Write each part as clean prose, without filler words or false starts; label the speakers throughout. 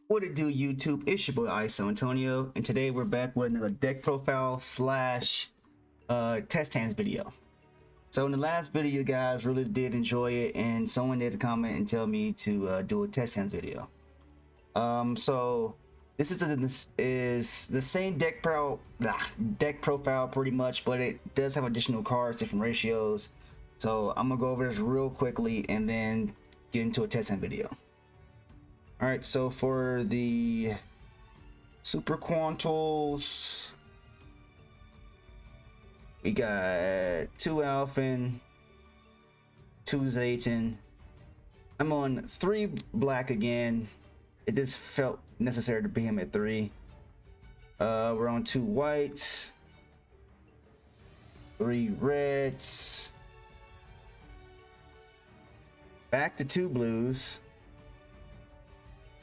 Speaker 1: What it do, YouTube? It's your boy ISO Antonio, and today we're back with another deck profile slash test hands video. So in the last video, you guys really did enjoy it, and someone did comment and tell me to do a test hands video. So this is the same deck profile pretty much, but it does have additional cards, different ratios. So I'm gonna go over this real quickly and then get into a test hand video. All right, so for the Super Quantals, we got 2 Alphen, 2 Zayton. I'm on 3 black again. It just felt necessary to be him at 3. We're on 2 white, 3 reds, back to 2 blues,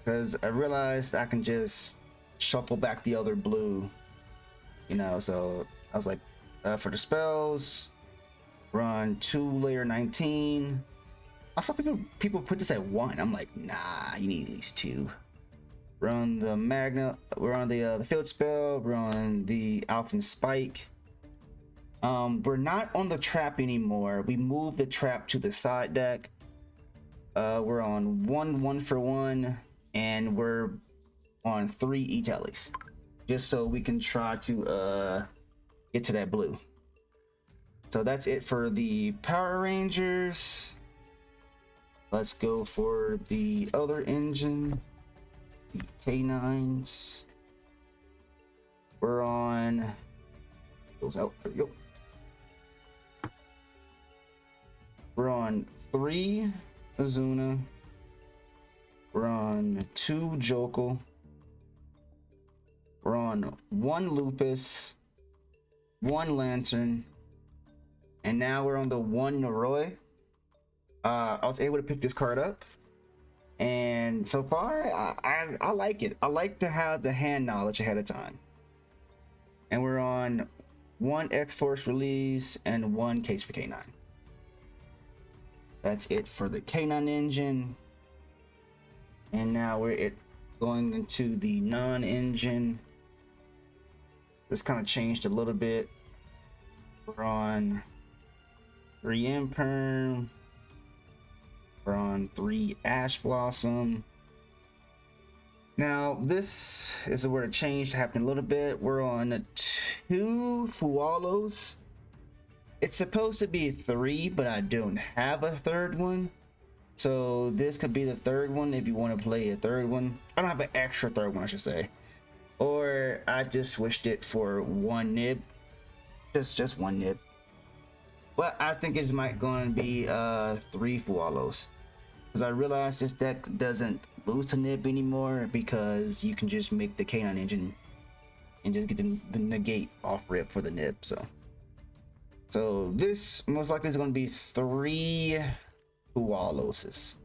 Speaker 1: because I realized I can just shuffle back the other blue, so I was like, for the spells, run 2 layer 19. I saw people put this at 1. I'm like, nah, you need at least 2. Run the Magnus, we're on the field spell, we're on the Alphen Spike. We're not on the trap anymore. We moved the trap to the side deck. We're on 1 for 1, and we're on 3 e-tellies, just so we can try to get to that blue. So that's it for the Power Rangers. Let's go for the other engine, the K9s. We're on, goes out, there we go. We're on 3 Azuna. We're on 2 Jokel. We're on 1 Lupus, 1 Lantern, and now we're on the 1 Noroi. I was able to pick this card up, and so far I like it. I like to have the hand knowledge ahead of time. And we're on 1 X-Force release and 1 case for K9. That's it for the K9 engine. And now we're going into the non-engine. This kind of changed a little bit. We're on 3 Imperm. We're on 3 Ash Blossom. Now this is where the change happened a little bit. We're on 2 Fualos. It's supposed to be 3, but I don't have a 3rd one. So this could be the 3rd one if you want to play a 3rd one. I don't have an extra 3rd one, I should say. Or I just switched it for 1 nib. Just 1 nib. But I think it might going to be 3 Fualos. Because I realized this deck doesn't lose to nib anymore, because you can just make the K9 engine and just get the negate off rip for the nib. So this most likely is going to be 3 Fualoses.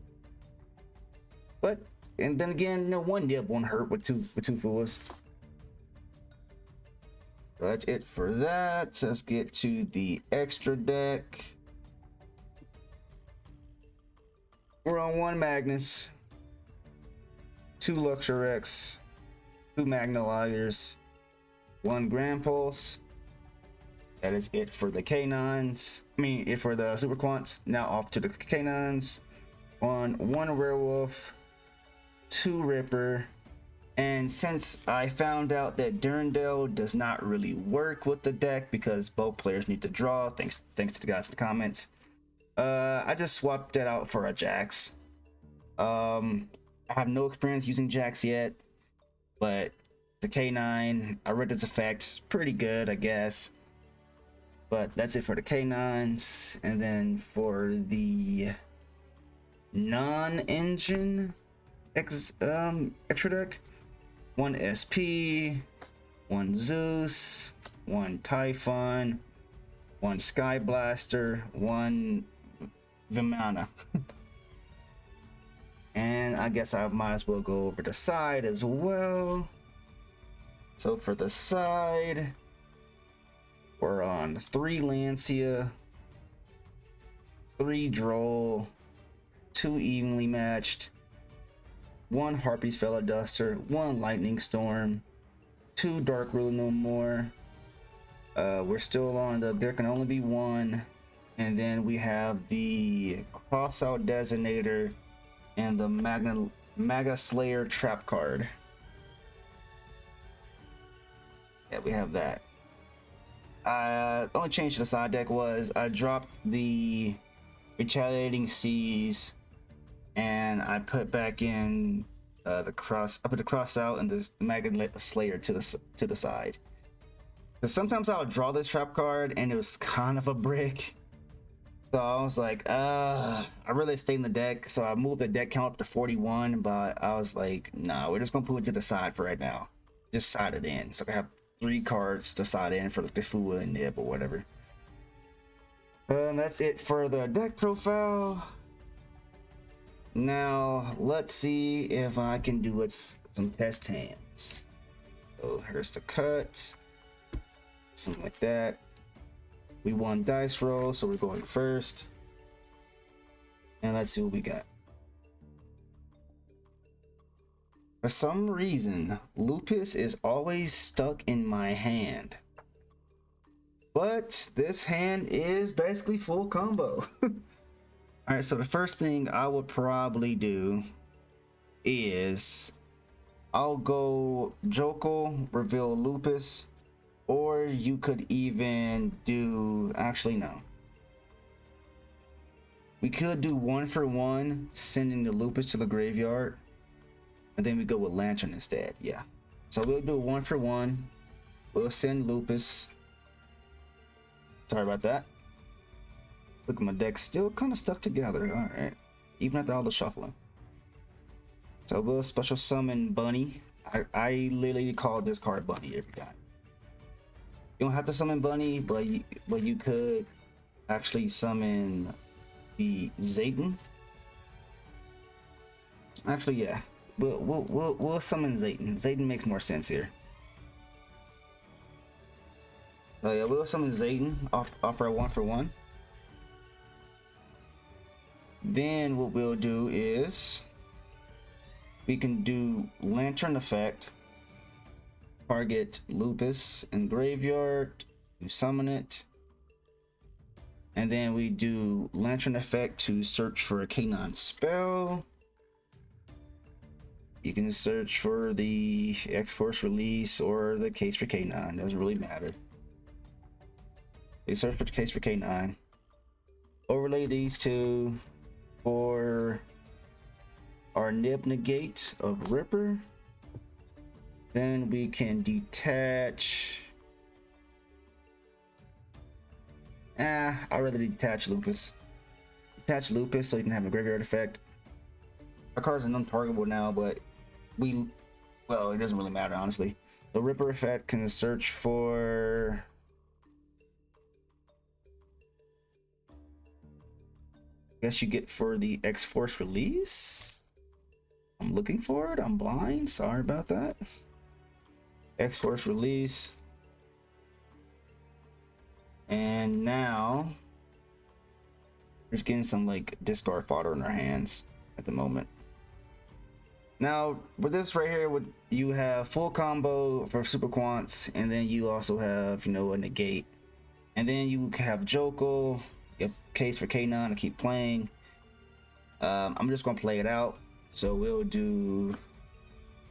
Speaker 1: But, and then again, 1 nib won't hurt with two Fuas. So that's it for that. Let's get to the extra deck. We're on 1 Magnus, 2 Luxurex, 2 Magnalighters, 1 Grand Pulse. That is it for the K9s. It for the Super Quants. Now off to the K9s. On 1 Werewolf, 2 Ripper. And since I found out that Durandal does not really work with the deck because both players need to draw, thanks to the guys in the comments, I just swapped that out for a Jax. I have no experience using Jax yet, but the K9, I read its effect, pretty good, I guess. But that's it for the K9s. And then for the non-engine extra deck, 1 SP, 1 Zeus, 1 Typhon, 1 Sky Blaster, 1 Vimana. And I guess I might as well go over the side as well. So for the side, we're on 3 Lancia, 3 Droll, 2 evenly matched, one Harpy's Fellow Duster, one Lightning Storm, two Dark Ruler No More. We're still on the there can only be one, and then we have the Crossout Designator and the Maga Slayer trap card. Yeah, we have that. The only change to the side deck was I dropped the Retaliating Seas, and I put back in I put the Crossout and the Maga Slayer to the side. Because sometimes I would draw this trap card and it was kind of a brick. So I was like, I'd rather stay in the deck. So I moved the deck count up to 41, but I was like, no, we're just gonna put it to the side for right now. Just side it in. So I have 3 cards to side in for like the Fua and Nib or whatever. And that's it for the deck profile. Now let's see if I can do some test hands. So here's the cut. Something like that. We won dice roll, so we're going first. And let's see what we got. For some reason, Lupus is always stuck in my hand. But this hand is basically full combo. Alright, so the first thing I would probably do is I'll go Jokal, reveal Lupus. Or you could even do, actually no. We could do 1-for-1, sending the Lupus to the graveyard. And then we go with Lantern instead, yeah. So we'll do 1-for-1. We'll send Lupus. Sorry about that. Look, my deck's still kind of stuck together, alright. Even after all the shuffling. So we'll special summon Bunny. I literally call this card Bunny every time. You don't have to summon Bunny, but you could actually summon the Zayden. Actually, yeah, we'll summon Zayden. Zayden makes more sense here. So yeah, we'll summon Zayden. Offer a 1-for-1. Then what we'll do is we can do Lantern effect. Target Lupus in graveyard, you summon it, and then we do Lantern effect to search for a K9 spell. You can search for the X-Force release or the case for K9, doesn't really matter. You search for the case for K9. Overlay these two for our Nib negate of Ripper. Then we can detach. I'd rather detach Lupus. Detach Lupus so you can have a graveyard effect. Our cards are untargetable now, but well, it doesn't really matter, honestly. The Ripper effect can search for. Guess you get for the X-Force release. I'm looking for it. I'm blind. Sorry about that. X-Force release. And now we're just getting some like discard fodder in our hands at the moment. Now with this right here, you have full combo for super quants, and then you also have, you know, a negate, and then you have Jokal, you have case for K9 to keep playing. I'm just gonna play it out. So we'll do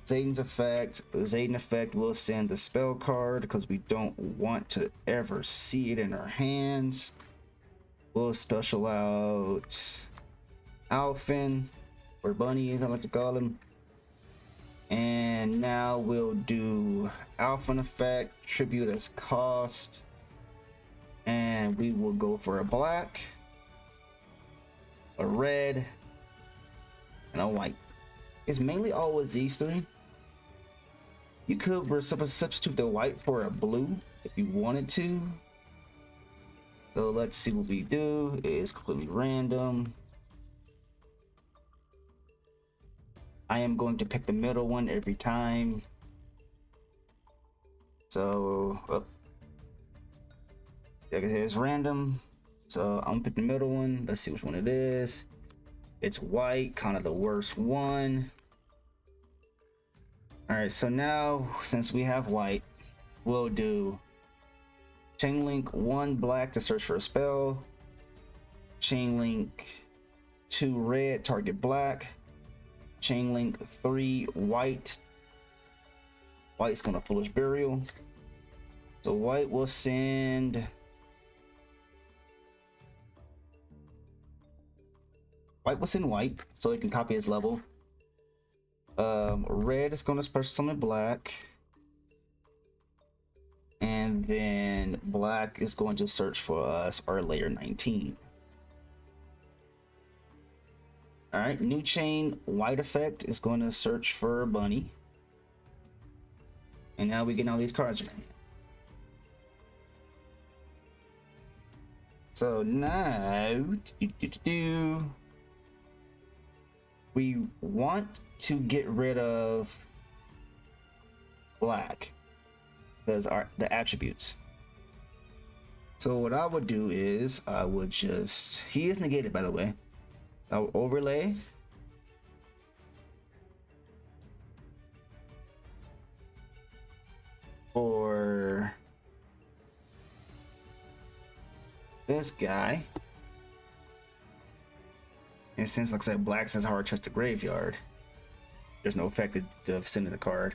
Speaker 1: Zayden's effect. Zayden effect will send the spell card because we don't want to ever see it in our hands. We'll special out Alphin, or Bunny as I like to call him. And now we'll do Alphin effect, tribute as cost. And we will go for a black, a red, and a white. It's mainly always these three. You could substitute the white for a blue if you wanted to. So let's see what we do. It's completely random. I am going to pick the middle one every time. So, like I said, it's random. So I'm gonna pick the middle one. Let's see which one it is. It's white, kind of the worst one. All right, so now since we have white, we'll do chain link 1 black to search for a spell, chain link 2 red, target black, chain link 3 white. White's gonna Foolish Burial. So white will send white so it can copy his level. Red is gonna special summon black, and then black is going to search for us our layer 19. All right, new chain white effect is going to search for bunny, and now we get all these cards in hand. So now we want to get rid of black because the attributes. So what I would do is I would just, he is negated by the way, I'll overlay for this guy. And since, like I said, black says hard touch the graveyard, there's no effect of sending the card.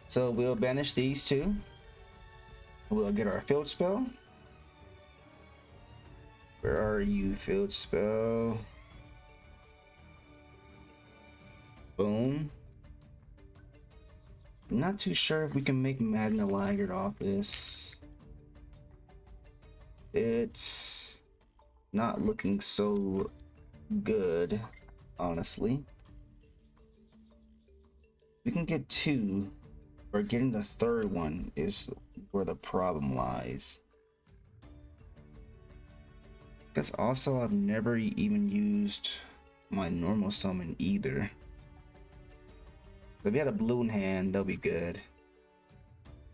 Speaker 1: So we'll banish these two. We'll get our field spell. Where are you, field spell? Boom. I'm not too sure if we can make Magna Laggard off this. It's not looking so good, honestly. We can get 2, but getting the 3rd one is where the problem lies. Because also I've never even used my normal summon either. If we had a blue in hand, that'll be good.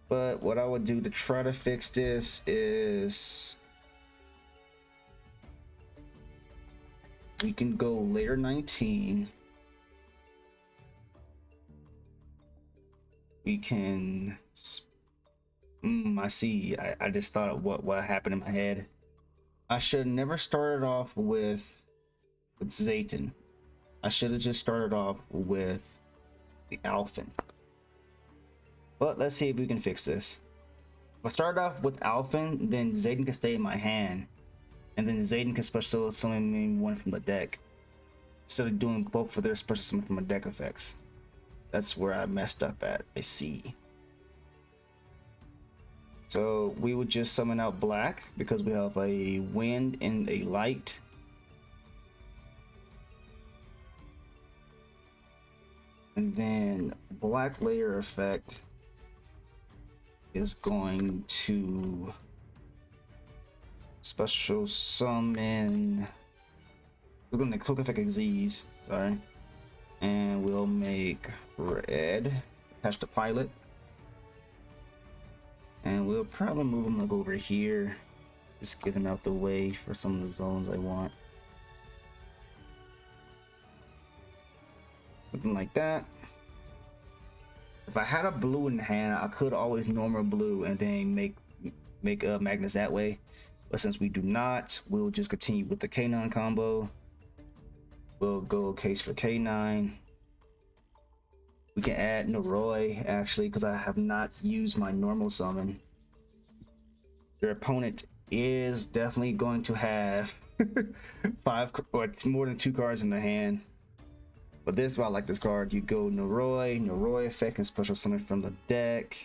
Speaker 1: But what I would do to try to fix this is we can go layer 19. We can I see. I just thought of what happened in my head. I should have never started off with Zayton. I should have just started off with the Alphen. But let's see if we can fix this. If I start off with Alphen, then Zayton can stay in my hand, and then Zayton can special summon one from the deck instead of doing both for their special summon from a deck effects. That's where I messed up at, I see. So we would just summon out black because we have a wind and a light. And then black layer effect is going to special summon. We're going to quick effect Xyz, sorry. And we'll make red, attach the pilot. And we'll probably move him like over here. Just get him out the way for some of the zones I want. Something like that. If I had a blue in hand, I could always normal blue and then make a Magnus that way. But since we do not, we'll just continue with the K9 combo. We'll go case for K9. We can add Noroi actually, because I have not used my normal summon. Your opponent is definitely going to have 5 or more than 2 cards in the hand. But this is why I like this card. You go Noroi effect and special summon from the deck.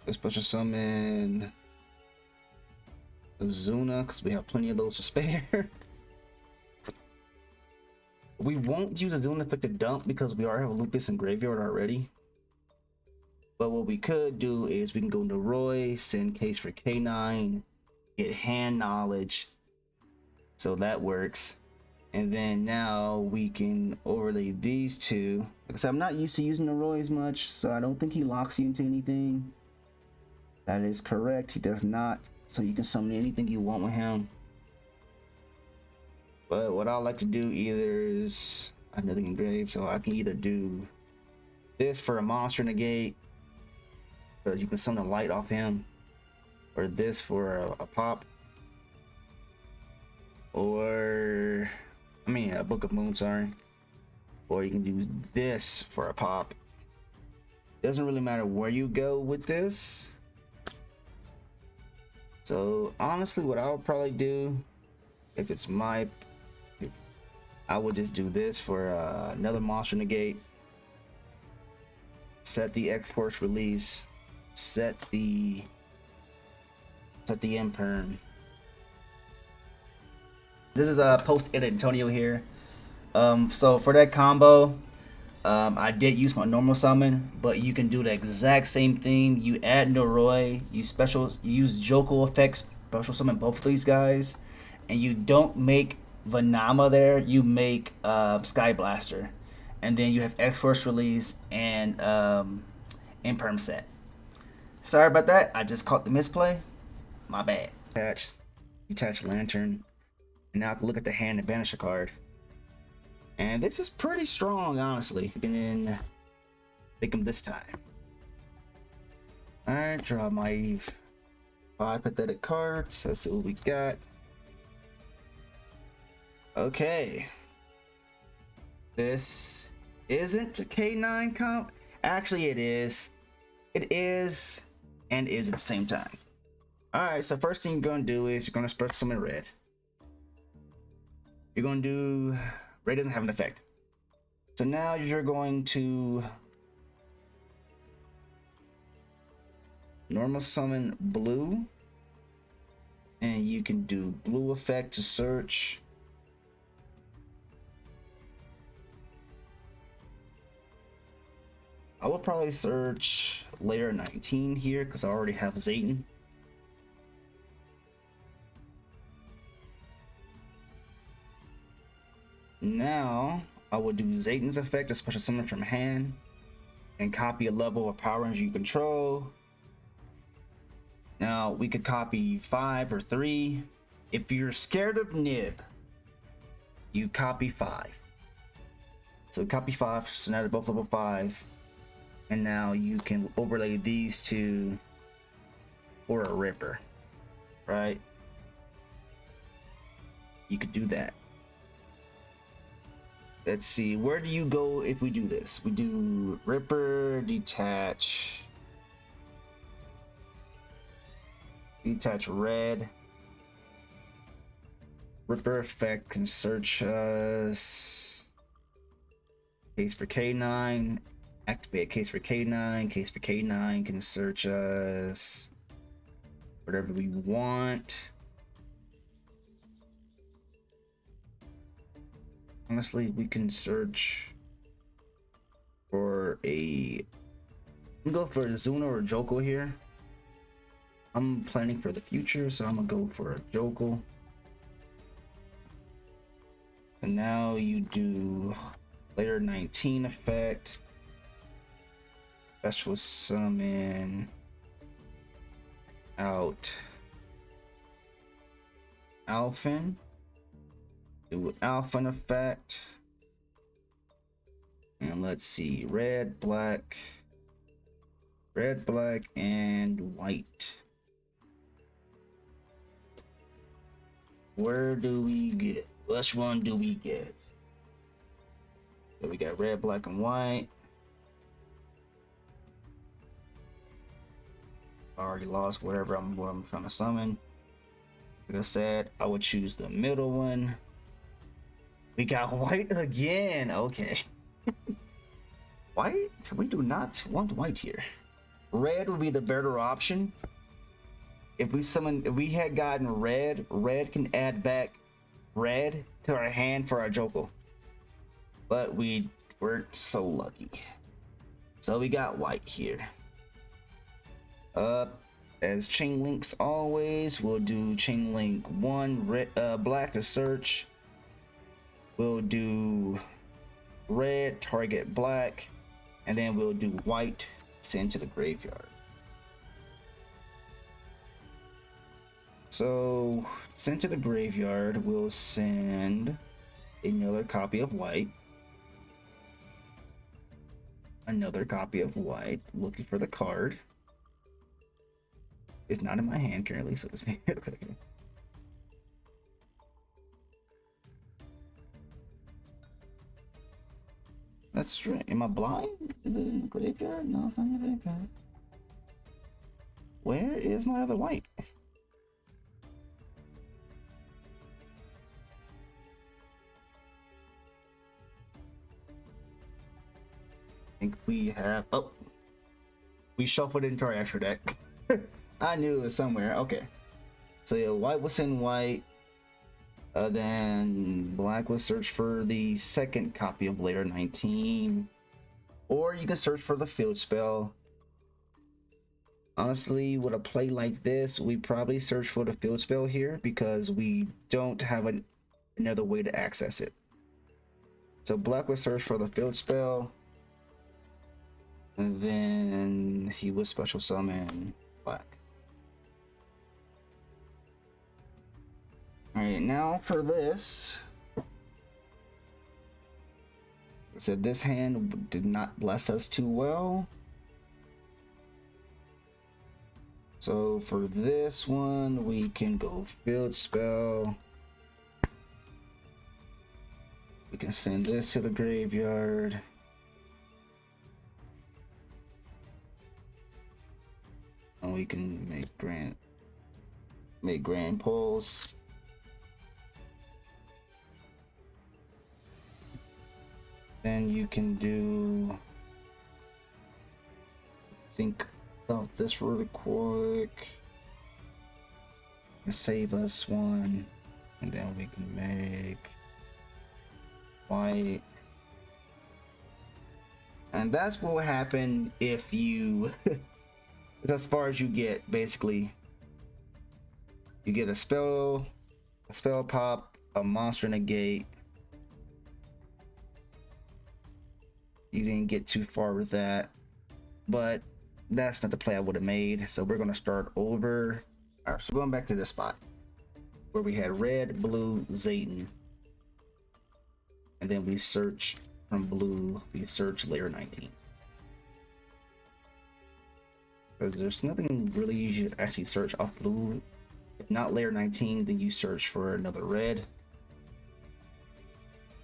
Speaker 1: Special summon Azuna because we have plenty of those to spare. We won't use Azuna for the dump because we already have a Lupus in graveyard already. But what we could do is we can go Noroi, send case for K9, get hand knowledge, so that works. And then now we can overlay these two because I'm not used to using Noroi as much, so I don't think he locks you into anything. That is correct, he does not. so you can summon anything you want with him. But what I like to do either is another engrave, so I can either do this for a monster negate, because you can summon light off him, or this for a pop, or a Book of Moon, sorry, or you can do this for a pop. Doesn't really matter where you go with this. So honestly, what I would probably do, if it's my, I would just do this for another monster negate, set the X-Force release, set the imperm. This is a post edit Antonio here. So for that combo, I did use my normal summon, but you can do the exact same thing. You add Noroi, you use Joko effects, special summon both of these guys, and you don't make Vanama there. You make Sky Blaster, and then you have X-Force release and Imperm set. Sorry about that. I just caught the misplay. My bad. Detach Lantern, and now I can look at the hand and banish a card. And this is pretty strong, honestly. And then pick him this time. Alright, draw my 5 pathetic cards. Let's see what we got. Okay. This isn't a K9 comp. Actually, it is. It is and is at the same time. Alright, so first thing you're going to do is you're going to special summon red. You're going to do... Red doesn't have an effect. So now you're going to normal summon blue, and you can do blue effect to search. I will probably search layer 19 here because I already have Zayton. Now I will do Zayton's effect, a special summon from hand, and copy a level of Power Ranger you control. Now we could copy 5 or 3. If you're scared of Nib, you copy 5. So copy 5, so now they're both level 5. And now you can overlay these two for a Ripper, right? You could do that. Let's see, where do you go if we do this? We do Ripper, detach red. Ripper effect can search us. Case for K9. Activate case for K9. Case for K9 can search us. Whatever we want. Honestly, we can search for a... We can go for a Zuna or a Joko here. I'm planning for the future, so I'm gonna go for a Joko. And now you do layer 19 effect. Special summon out Alphen. Do Alphen effect. And let's see, red, black, and white. Where do we get? Which one do we get? So we got red, black, and white. I already lost whatever I'm trying to summon. Like I said, I would choose the middle one. We got white again. Okay. White? We do not want white here. Red would be the better option. If we had gotten red, red can add back red to our hand for our Joko. But we weren't so lucky. So we got white here. As chain links always, we'll do chain link 1, red, black to search. We'll do red, target black, and then we'll do white, send to the graveyard. So send to the graveyard, we'll send another copy of white. Another copy of white, looking for the card. It's not in my hand currently, so it's me. Okay. That's right. Am I blind? Is it in the graveyard? No, it's not in the graveyard. Where is my other white? I think we have. Oh, we shuffled into our extra deck. I knew it was somewhere. Okay. So yeah, white was in white. Then black will search for the second copy of layer 19. Or you can search for the field spell. Honestly, with a play like this, we probably search for the field spell here because we don't have another way to access it. So black will search for the field spell. And then he will special summon black. Alright, now for this. I said this hand did not bless us too well. So for this one, we can go field spell. We can send this to the graveyard. And we can make grand pulse. Then you can do, think about this really quick. Save us one, and then we can make white. And that's what will happen if you, it's as far as you get, basically. You get a spell pop, a monster negate. You didn't get too far with that, but that's not the play I would have made. So we're gonna start over. All right, so going back to this spot where we had red, blue, Zayden, and then we search from blue. We search layer 19 because there's nothing really you should actually search off blue. If not layer 19, then you search for another red.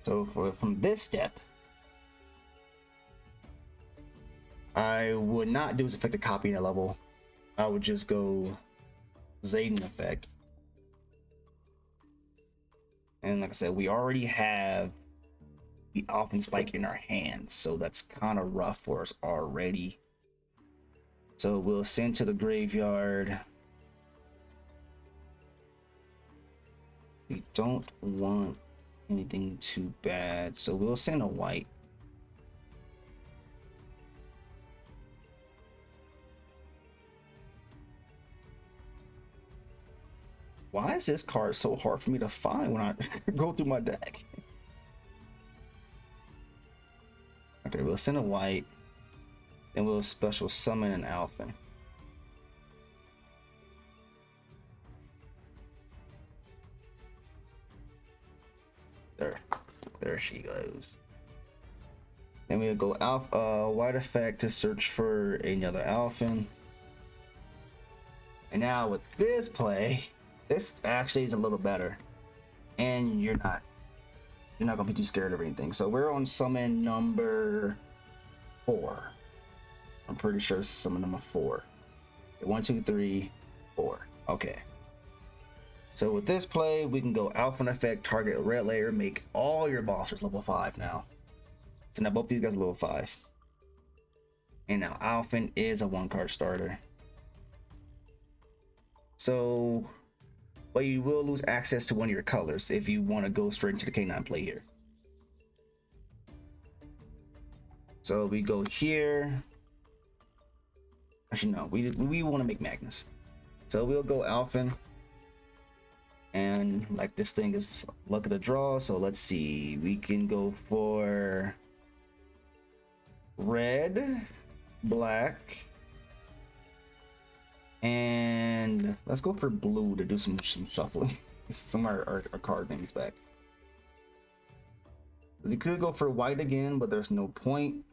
Speaker 1: So from this step, I would not do as effective copying a level. I would just go Zayden effect. And like I said, we already have the Alphen Spike in our hands, so that's kind of rough for us already. So we'll send to the graveyard. We don't want anything too bad, so we'll send a white. Why is this card so hard for me to find when I go through my deck? Okay, we'll send a white, then we'll special summon an Alphen. There she goes. Then we'll go white effect to search for another Alphen. And now with this play, this actually is a little better, and you're not gonna be too scared of anything. So we're on summon number 4. I'm pretty sure it's summon number 4. 1, 2, 3, 4. Okay. So with this play, we can go Alphen effect, target red layer, make all your monsters level 5 now. So now both these guys are level 5. And now Alphen is a 1-card starter. So, but you will lose access to one of your colors if you want to go straight into the K9 play here. So we go here. Actually, no, we want to make Magnus. So we'll go Alphen. And like this thing is luck of the draw, so let's see. We can go for red, black, And let's go for blue to do some shuffling. Some of our card names back. You could go for white again, but there's no point.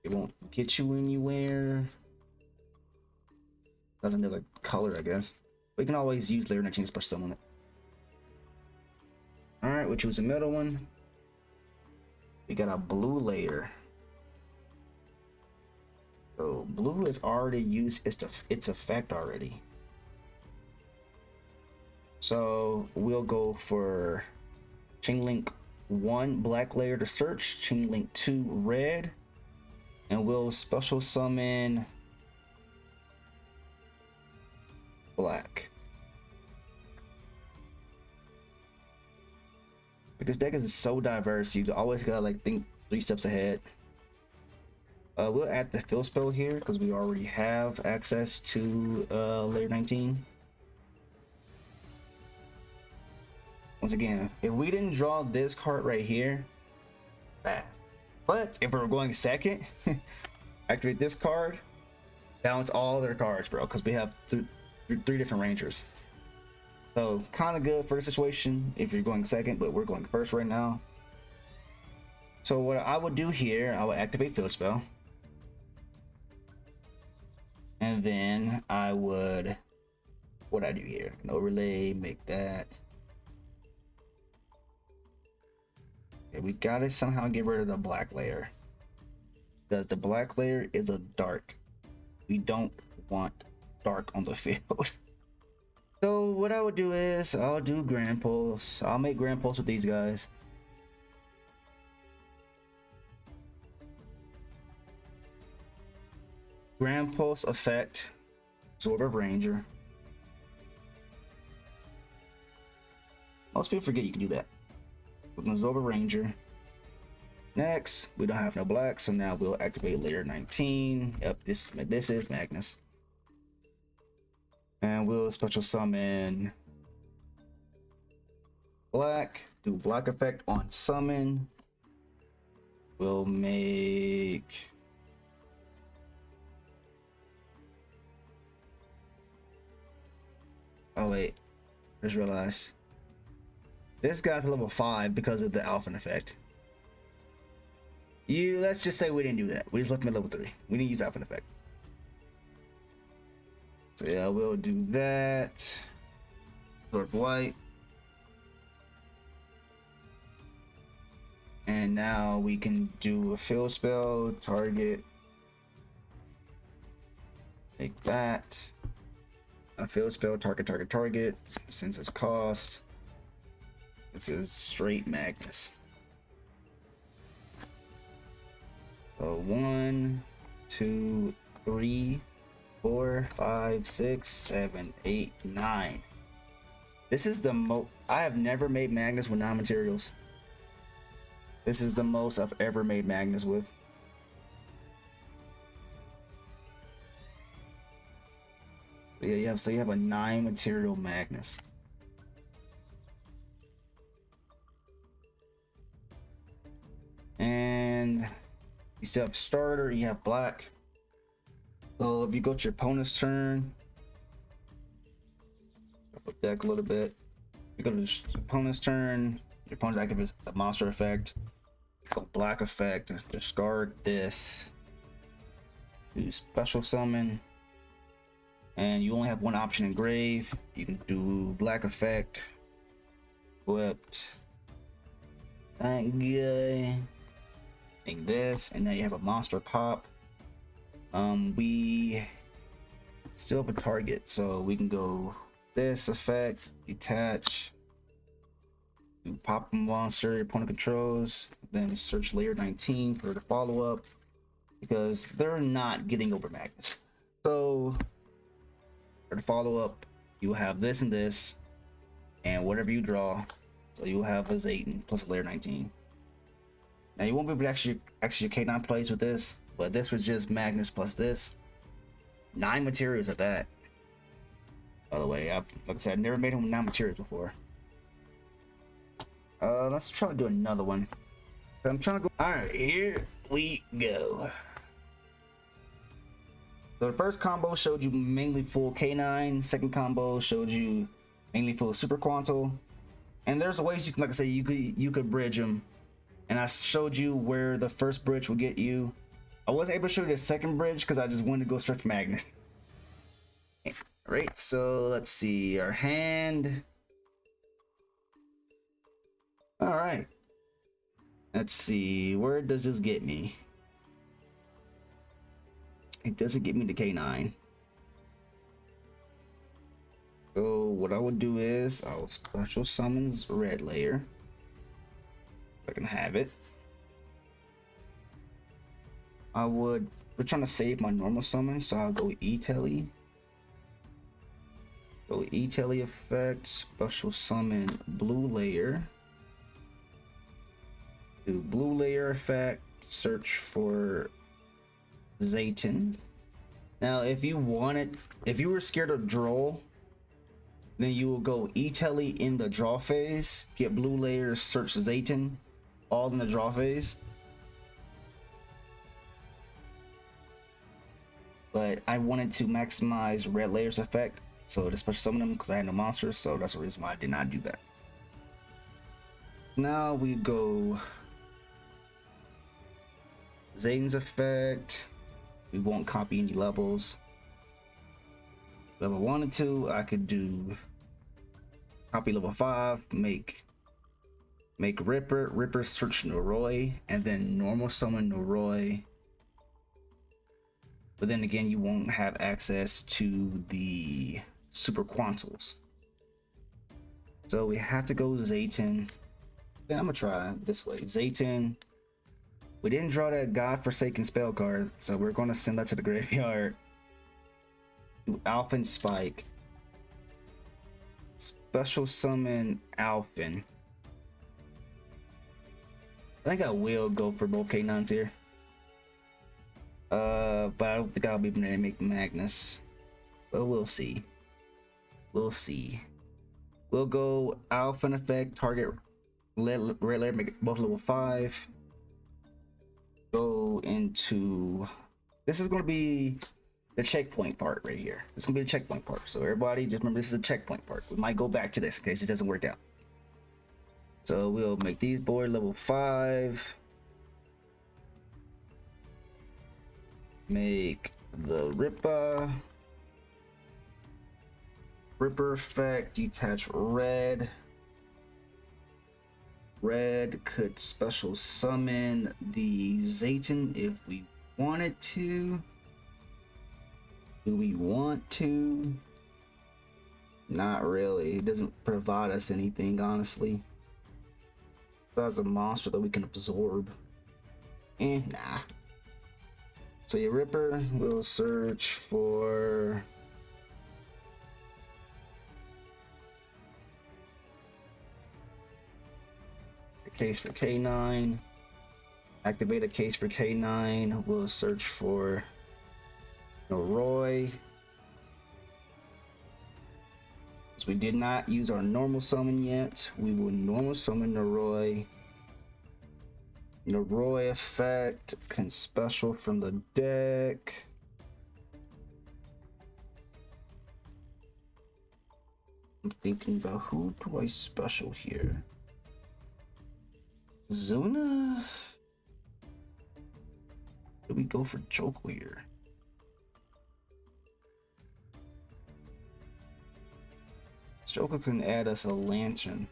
Speaker 1: It won't get you anywhere. That's another color, I guess. But you can always use layer 19 to push some on it. Alright, we'll choose the middle one. We got a blue layer. So blue has already used its effect already. So we'll go for Chain Link 1 black layer to search, Chain Link 2 red, and we'll special summon black. Because deck is so diverse, you always gotta like think 3 steps ahead. We'll add the fill spell here because we already have access to layer 19. Once again, if we didn't draw this card right here, bad. But if we were going second, activate this card, balance all their cards, bro, because we have three different rangers. So kind of good for the situation if you're going second, but we're going first right now. So what I would do here, I would activate field spell. And then I would, what I do here, an overlay, make that. Okay, we gotta somehow get rid of the black layer, because the black layer is a dark. We don't want dark on the field. So what I would do is I'll do Grand Pulse. I'll make Grand Pulse with these guys. Grand Pulse effect, Absorb of Ranger. Most people forget you can do that. We're gonna Absorb a Ranger. Next, we don't have no black, so now we'll activate layer 19. Yep, this is Magnus. And we'll special summon black, do black effect on summon. We'll make oh wait, just realized this guy's level 5 because of the alpha effect. Let's just say we didn't do that. We just left him at level 3. We didn't use alpha effect. So yeah, we'll do that. Absorb white. And now we can do a fill spell, target. Make that. A fill spell, target. Since it's cost. This is straight Magnus. So 1, 2, 3, 4, 5, 6, 7, 8, 9. This is the most. I have never made Magnus with 9 materials. This is the most I've ever made Magnus with. Yeah, you have a 9 material Magnus. And you still have starter, you have black. So if you go to your opponent's turn, up deck a little bit. You go to your opponent's turn, your opponent's activates the monster effect. Go black effect, discard this. Do special summon. And you only have one option in grave. You can do black effect, whipped, that guy, make this, and now you have a monster pop. We still have a target, so we can go this effect, detach, do pop a monster your opponent controls, then search layer 19 for the follow-up, because they're not getting over Magnus. So for the follow-up, you have this and this, and whatever you draw. So you will have a Zayton plus a layer 19. Now you won't be able to actually your K9 plays with this, but this was just Magnus plus this. 9 materials at that. By the way, like I said, I've never made him with 9 materials before. Let's try to do another one. I'm trying to go. Alright, here we go. So the first combo showed you mainly full K9. Second combo showed you mainly full Super Quantal. And there's ways you can, like I say, you could bridge them. And I showed you where the first bridge will get you. I wasn't able to show you the second bridge because I just wanted to go straight for Magnus. Right, so let's see our hand. All right. Let's see, where does this get me? It doesn't get me to K9. So what I would do is I'll special summons red layer. If I can have it. We're trying to save my normal summon, so I'll go E-Telly. Go E-Telly effect, special summon blue layer. Do blue layer effect, search for Zayton. Now if you were scared of draw, then you will go E-Telly in the draw phase, get blue layer, search Zayton, all in the draw phase. But I wanted to maximize red layer's effect, so to special summon them because I had no monsters, so that's the reason why I did not do that. Now we go Zayton's effect. We won't copy any levels. If I wanted to, I could do copy level 5, make Ripper search Noroi, and then normal summon Noroi. But then again, you won't have access to the Super Quantals. So we have to go Zayton. Yeah, I'm gonna try this way. Zayton. We didn't draw that godforsaken spell card, so we're gonna send that to the graveyard. Do Alphen Spike. Special summon Alphen. I think I will go for both K9s here. But I don't think I'll be able to make Magnus. But we'll see. We'll see. We'll go Alphen effect, target red layer, make both level 5. Go into, this is going to be the checkpoint part right here. It's going to be the checkpoint part. So everybody just remember, this is the checkpoint part. We might go back to this in case it doesn't work out. So we'll make these board level 5. Make the Ripper effect, detach red. Red could special summon the Zayton if we wanted to. Do we want to? Not really. It doesn't provide us anything, honestly. That's a monster that we can absorb. Nah. So your Ripper will search for a case for K9. Activate a case for K9. We'll search for Noroi. As we did not use our normal summon yet, we will normal summon Noroi. Noroi effect can special from the deck. I'm thinking about who do I special here. Zuna? Do we go for Joko here? Joko can add us a lantern.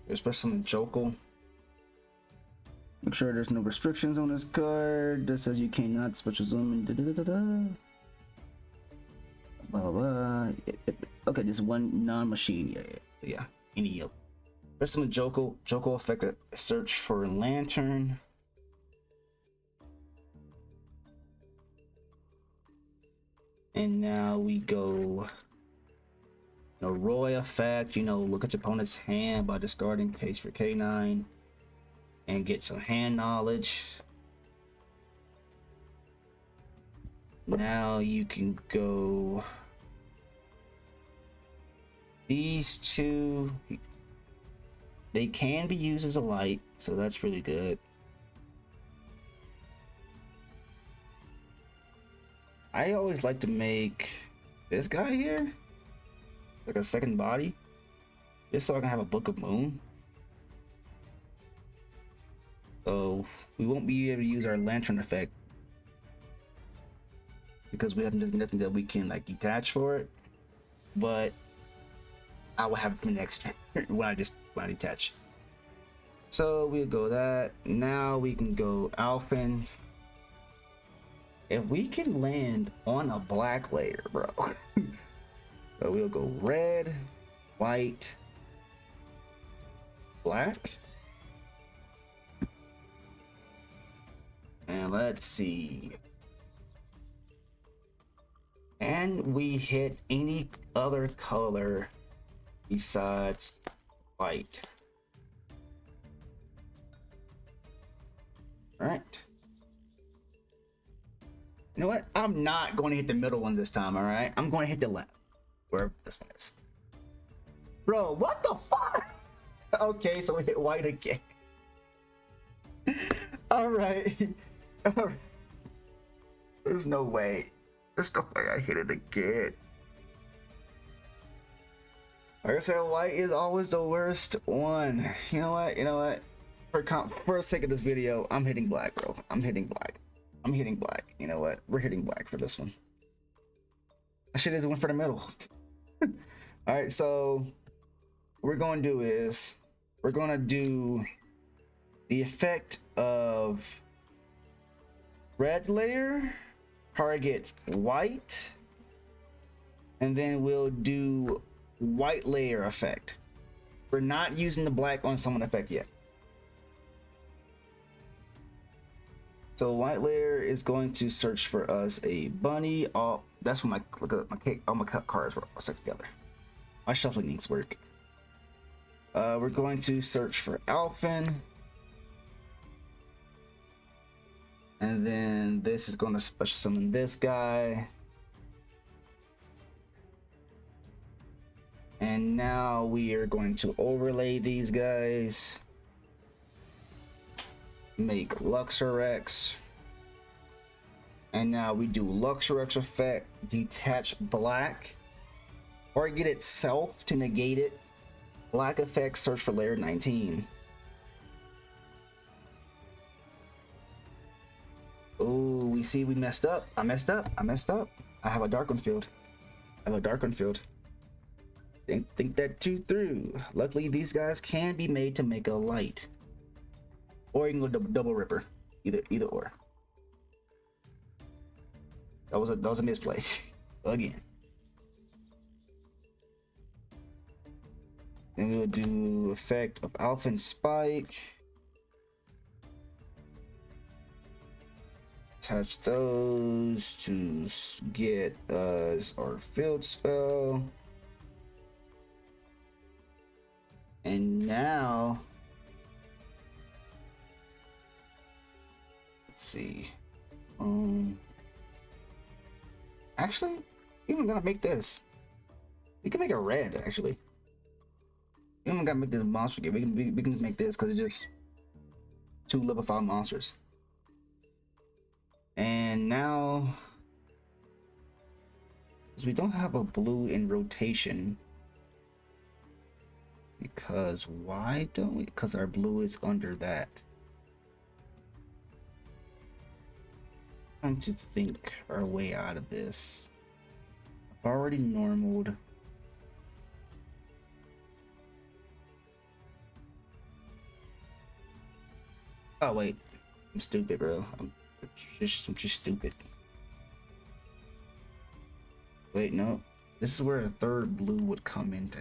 Speaker 1: There's some Joko. Make sure there's no restrictions on this card. This says you cannot special summon. Blah blah blah. Okay, this one non-machine. Yeah. Any yellow. There's some Joko. Joko effect a search for lantern. And now we go Noroi effect, look at your opponent's hand by discarding case for K9 and get some hand knowledge. Now you can go these two. They can be used as a light, so that's really good. I always like to make this guy here like a second body, just so I can have a Book of Moon. So we won't be able to use our lantern effect because we have nothing that we can like detach for it. But I will have it for next turn when I detach. So we'll go that. Now we can go Alphen. If we can land on a black layer, bro. So we'll go red, white, black. And let's see. And we hit any other color besides white. All right. You know what? I'm not going to hit the middle one this time, all right? I'm going to hit the left, wherever this one is. Bro, what the fuck? Okay, so we hit white again. All right. All right. There's no way. There's no way I hit it again. Like I said, white is always the worst one. You know what? You know what? For the sake of this video, I'm hitting black, bro. I'm hitting black. I'm hitting black. You know what? We're hitting black for this one. That shit isn't one for the middle. All right, so what we're going to do is we're going to do the effect of red layer, target white, and then we'll do white layer effect. We're not using the black on summon effect yet. So white layer is going to search for us a bunny. Oh, that's when all my cards were all stuck together. My shuffling needs work. We're going to search for Alphen. And then this is going to special summon this guy. And now we are going to overlay these guys. Make Luxorex. And now we do Luxorex effect, detach black. Or get itself to negate it. Black effect, search for layer 19. Oh, we see we messed up. I messed up. I have a dark one field. Didn't think that too through. Luckily, these guys can be made to make a light. Or you can go double ripper. Either or. That was a misplay. Again. Then we'll do effect of Alphen Spike. Attach those to get us our field spell. And now, let's see. Actually, even gonna make this. We can make it red. Actually, we don't gotta make this monster game. We can make this because it's just 2 level 5 monsters. And now, because we don't have a blue in rotation. Because why don't we? Because our blue is under that. Trying to think our way out of this. I've already normaled. Oh wait, I'm stupid, bro. I'm just stupid. Wait, no. This is where the third blue would come into.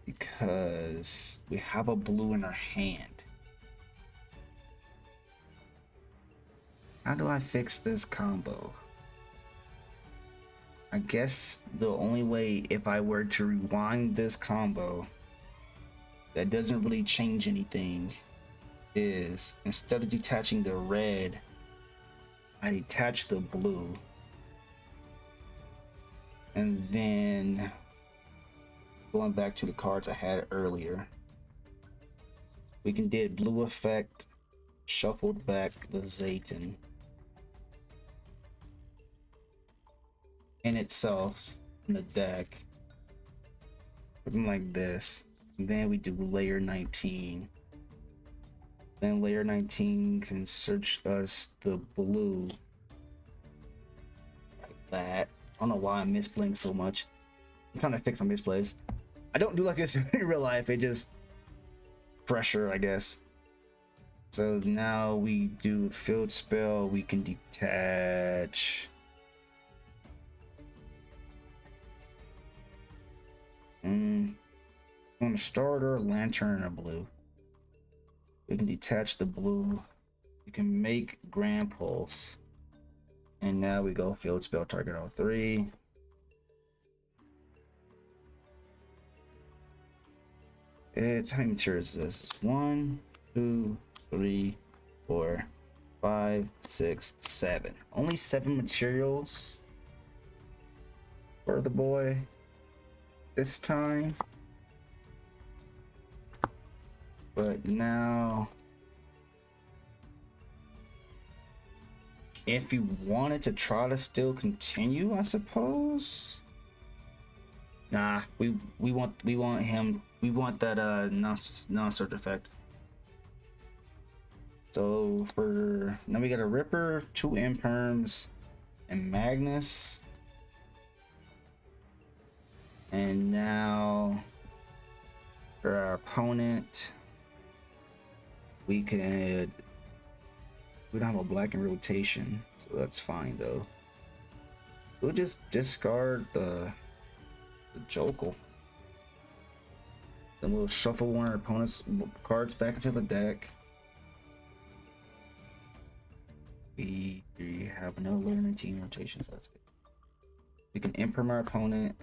Speaker 1: Because we have a blue in our hand. How do I fix this combo? I guess the only way, if I were to rewind this combo that doesn't really change anything, is instead of detaching the red, I detach the blue. And then going back to the cards I had earlier, we can did blue effect, shuffled back the Zayton. in itself in the deck. Looking like this. And then we do layer 19. Then layer 19 can search us the blue. Like that. I don't know why I misblink so much. I'm trying to fix my misplays. I don't do like this in real life. It just pressure, I guess. So now we do field spell. We can detach. On a starter, lantern, or blue. We can detach the blue. We can make Grand Pulse. And now we go field spell, target all 3. It's how many materials is this? 1, 2, 3, 4, 5, 6, 7. Only 7 materials for the boy this time. But now, if you wanted to try to still continue, I suppose. Nah, we want him. We want that non-search effect. So for now, we got a Ripper, 2 Imperms, and Magnus. And now for our opponent, we don't have a black in rotation, so that's fine though. We'll just discard the Jokel. Then we'll shuffle one of our opponent's cards back into the deck. We have no layer 19 rotation, so that's good. We can imperm our opponent.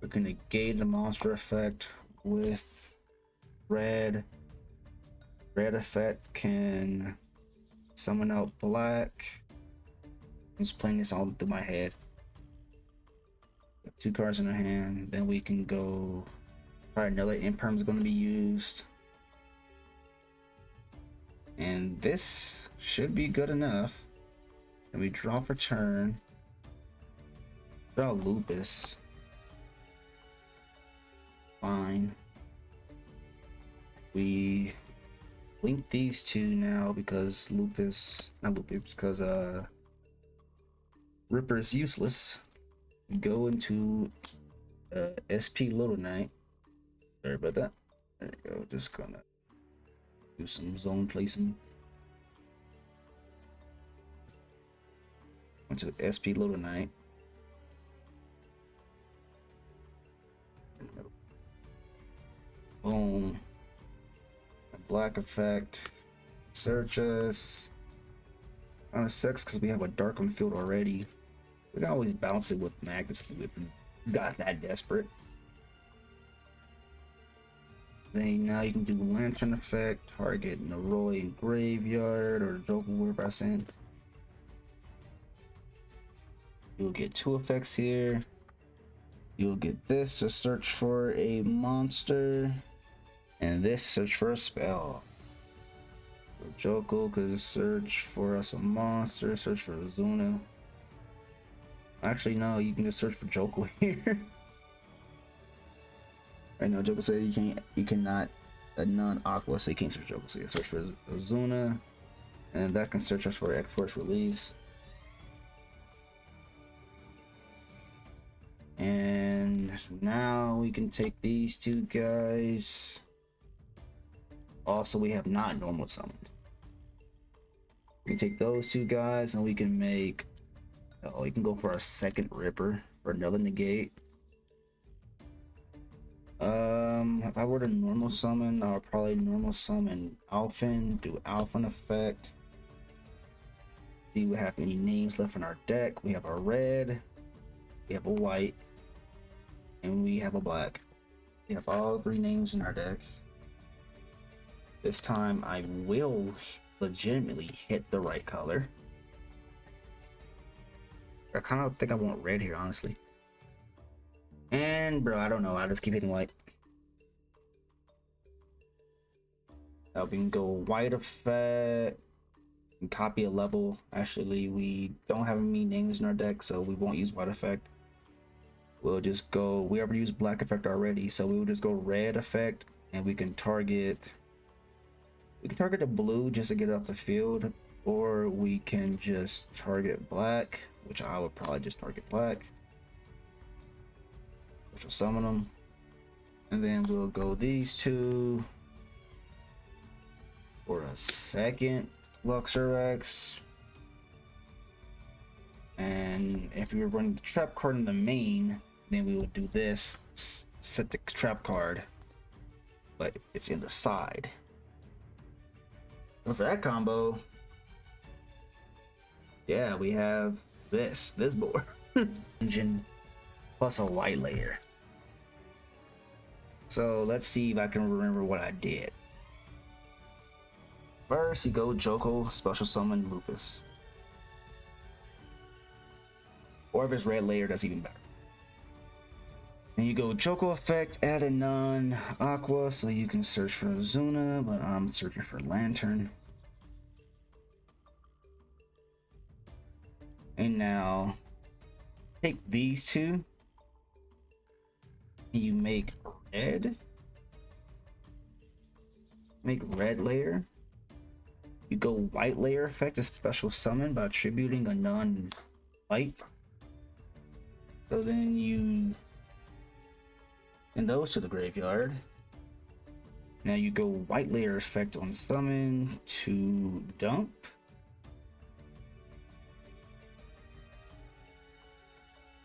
Speaker 1: We can negate the monster effect with red. Red effect can summon out black. I'm just playing this all through my head. 2 cards in our hand. Then we can go. Alright, another imperm is going to be used. And this should be good enough. And we draw for turn. Draw Lupus. Fine. We link these 2 now because because Ripper is useless. We go into SP Little Knight. Sorry about that. There you go. Just gonna do some zone placing. Went to SP Little Knight. Boom. A black effect. Search us. On a 6 because we have a Darkham field already. We can always bounce it with Magnus if we got that desperate. Then now you can do Lantern effect, target Noroi in graveyard or Joker wherever I sent. You'll get 2 effects here. You'll get this to search for a monster, and this search for a spell. Joker could search for us a monster, search for Azuna. Actually, no, you can just search for Joker here. Right now, Joker said you cannot, a non-aqua, so you can't search Joker. So you search for Azuna, and that can search us for X-Force release. And now we can take these 2 guys. Also, we have not normal summoned. We can take those 2 guys and we can make. Oh, we can go for a second Ripper for another negate. If I were to normal summon, I'll probably normal summon Alphen, do Alphen effect. See if we have any names left in our deck. We have a red, we have a white, and we have a black. We have all 3 names in our deck. This time I will legitimately hit the right color. I kind of think I want red here, honestly. And bro, I don't know. I just keep hitting white. Now we can go white effect. And copy a level. Actually, we don't have any names in our deck, so we won't use white effect. We'll just go, we already used black effect already, so we will just go red effect, and we can target the blue just to get it off the field, or we can just target black, which I would probably just target black, which will summon them. And then we'll go these two for a second Luxurax. And if we were running the trap card in the main, then we would do this, set the trap card, but it's in the side. And for that combo, yeah, we have this board. Engine plus a white layer. So let's see if I can remember what I did. First, you go yugioh, special summon Lupus. Or if it's red layer, that's even better. Then you go yugioh effect, add a non-aqua, so you can search for Azuna, but I'm searching for Lantern. And now, take these two, and you make red. Make red layer. You go white layer effect, a special summon by attributing a non-white. So then you send those to the graveyard. Now you go white layer effect on summon to dump.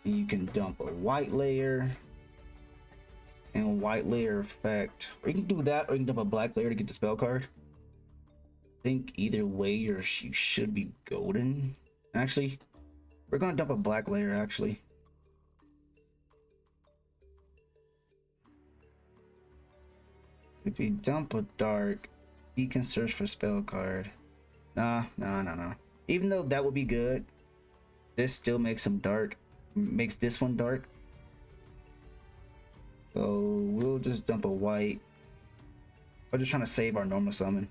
Speaker 1: And you can dump a white layer and white layer effect. Or you can do that, or you can dump a black layer to get the spell card. I think either way you should be golden. Actually, we're gonna dump a black layer actually. If you dump a dark, you can search for spell card. Nah. Even though that would be good, this still makes them dark. Makes this one dark. So we'll just dump a white. We're just trying to save our normal summon.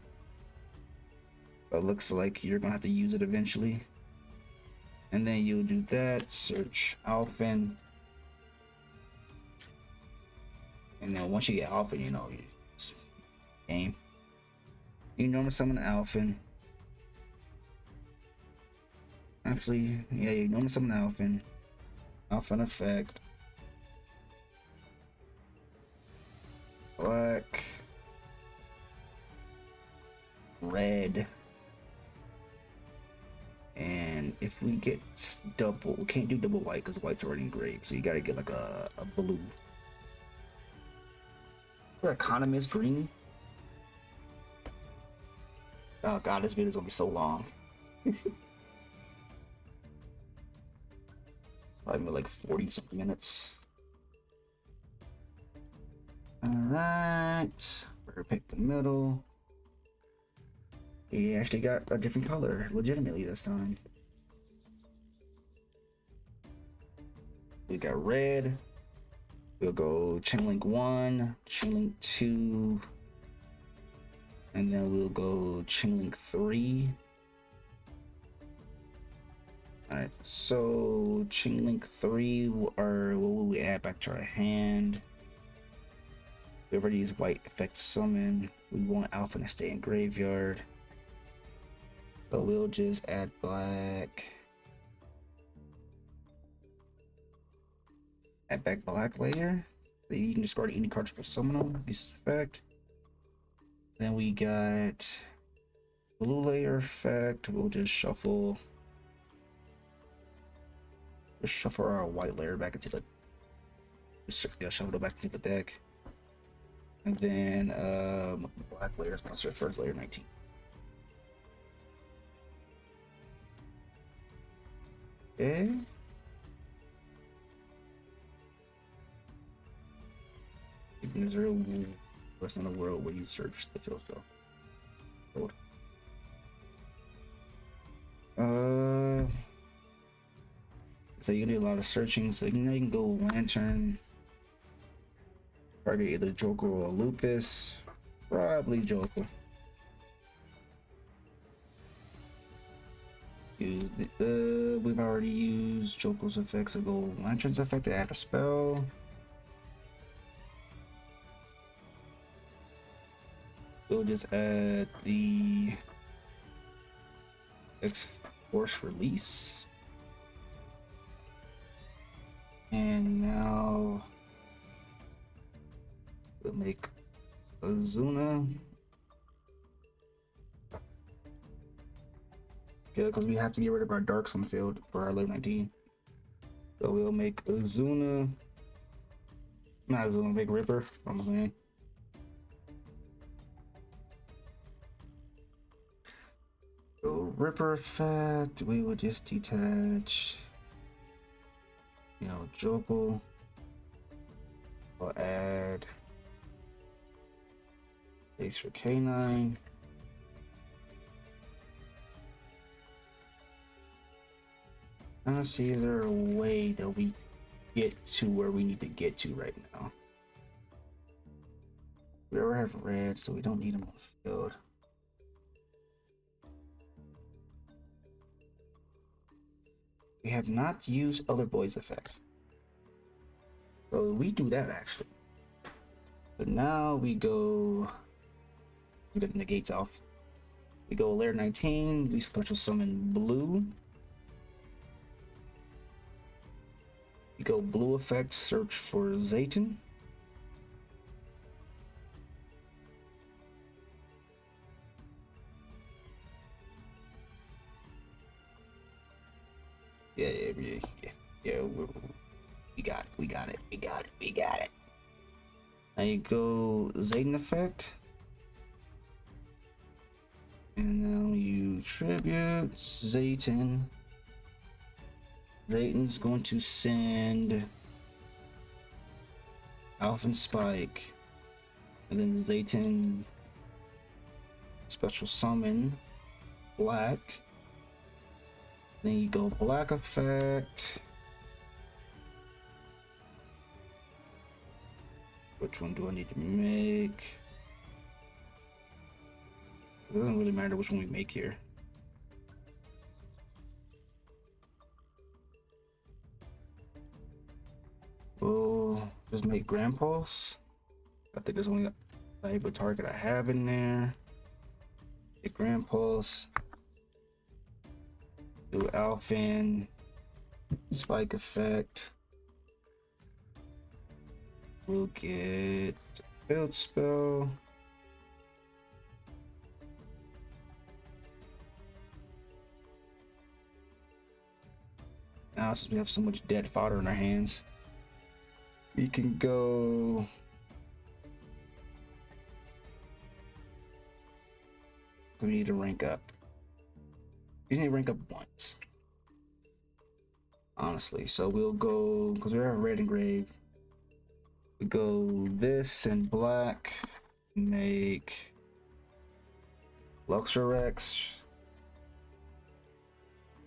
Speaker 1: But looks like you're gonna have to use it eventually. And then you'll do that, search Alphen. And then once you get Alphen, you know, game. You normally summon Alphen. Actually, yeah, you normally summon Alphen. Alphen effect. Black. Red. And if we get double, we can't do double white because white's already engraved. So you gotta get like a blue. Our economy is green. Oh god, this video is gonna be so long. Probably like 40 something minutes. Alright. We're gonna pick the middle. He actually got a different color, legitimately this time. We got red. We'll go Chain Link 1, Chain Link 2, and then we'll go Chain Link 3. Alright, so Chain Link 3 are what will we add back to our hand? We already used white effect to summon. We want Alpha to stay in graveyard. So we'll just add black. Add back black layer. You can discard any cards for summon them. This effect. Then we got blue layer effect. We'll just shuffle. Just shuffle our white layer back into the. Shuffle it back into the deck. And then black layer is gonna search first layer 19. Okay. Is there a place in the world where you search the field spell? So you can do a lot of searching. So you can go Lantern. Target either Joker or Lupus. Probably Joker. use we've already used Joko's effects. So go Lantern's effect to add a spell. We'll just add the X-Force release. And now we'll make Azuna. Okay, because we have to get rid of our darks on the field for our level 19. So we'll make Azuna. Not Azuna, make Ripper. I'm saying. So Ripper effect, we will just detach, you know, Joko. We'll add base for K9. Let's see, is there a way that we get to where we need to get to right now? We already have red, so we don't need them on the field. We have not used Other Boy's effect. So we do that actually. So now we go, we get the negates off. We go layer 19, we special summon blue. We go blue effect, search for Zayton. Yeah, we got it. Now you go Zayton effect. And now you tribute Zayton. Zayton's going to send Alpha and Spike. And then Zayton special summon Black. Then you go Black effect. Which one do I need to make? It doesn't really matter which one we make here. We'll just make Grand Pulse. I think there's only a valuable target I have in there. Get Grand Pulse. Do Alphan, Spike effect. We'll get Field Spell. Now, since we have so much dead fodder in our hands, we can go. We need to rank up. We need to rank up once, honestly. So we'll go, because we have red engraved. We go this and black. Make Luxurex.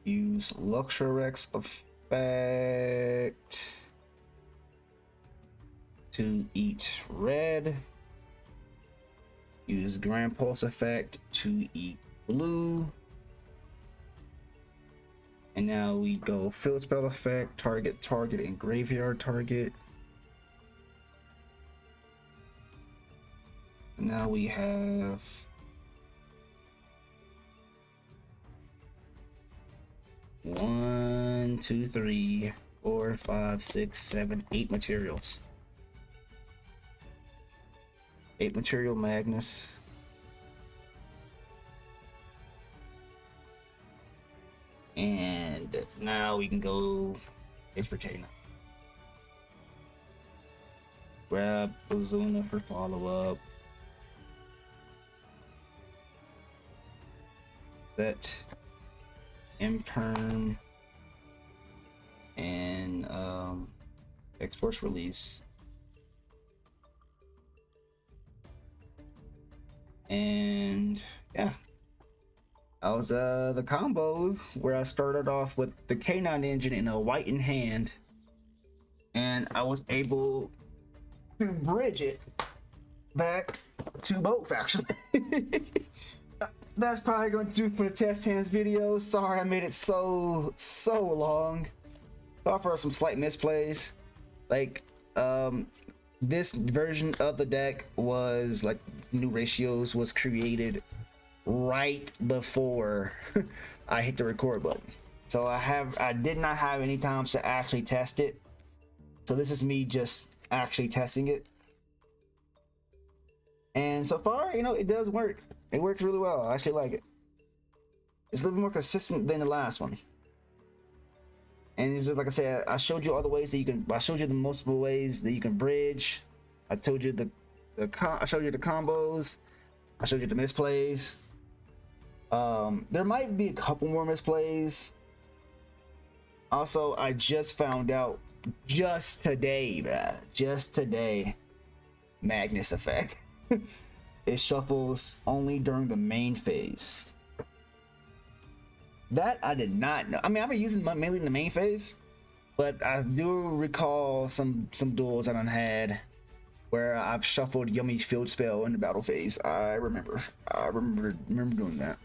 Speaker 1: Use Luxurex effect to eat red. Use Grand Pulse effect to eat blue. And now we go Field Spell effect, target, and graveyard target. And now we have 1, 2, 3, 4, 5, 6, 7, 8 materials. 8 material Magnus. And now we can go H for K9. Grab Azuna for follow-up. Set Imperm and X-Force release. And yeah. That was the combo where I started off with the K9 engine in a white in hand, and I was able to bridge it back to both actually. that's probably going to do for the test hands video. Sorry I made it so long. Sorry for some slight misplays. Like, this version of the deck was like new ratios was created right before I hit the record button. So I did not have any time to actually test it. So this is me just actually testing it. And so far, you know, it does work. It works really well. I actually like it. It's a little bit more consistent than the last one. And it's just like I said, I showed you all the ways that you can. I showed you the multiple ways that you can bridge. I told you I showed you the combos. I showed you the misplays. There might be a couple more misplays. Also, I just found out just today, bruh. Just today, Magnus effect. It shuffles only during the main phase. That I did not know. I mean, I've been using mainly in the main phase, but I do recall some duels that I had where I've shuffled Yummy Field Spell in the battle phase. I remember doing that.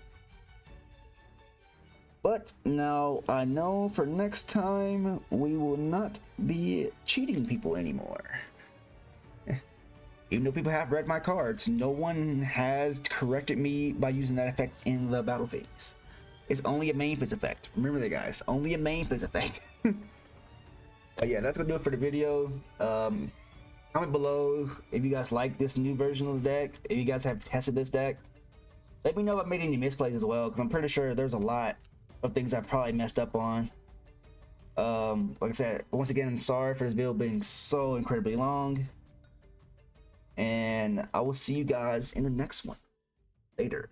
Speaker 1: But now I know for next time we will not be cheating people anymore. Even though people have read my cards, no one has corrected me by using that effect in the battle phase. It's only a main phase effect. Remember that, guys. Only a main phase effect. But yeah, that's gonna do it for the video. Comment below if you guys like this new version of the deck. If you guys have tested this deck, let me know if I made any misplays as well, because I'm pretty sure there's a lot of things I probably messed up on. Like I said, once again, I'm sorry for this video being so incredibly long. And I will see you guys in the next one. Later.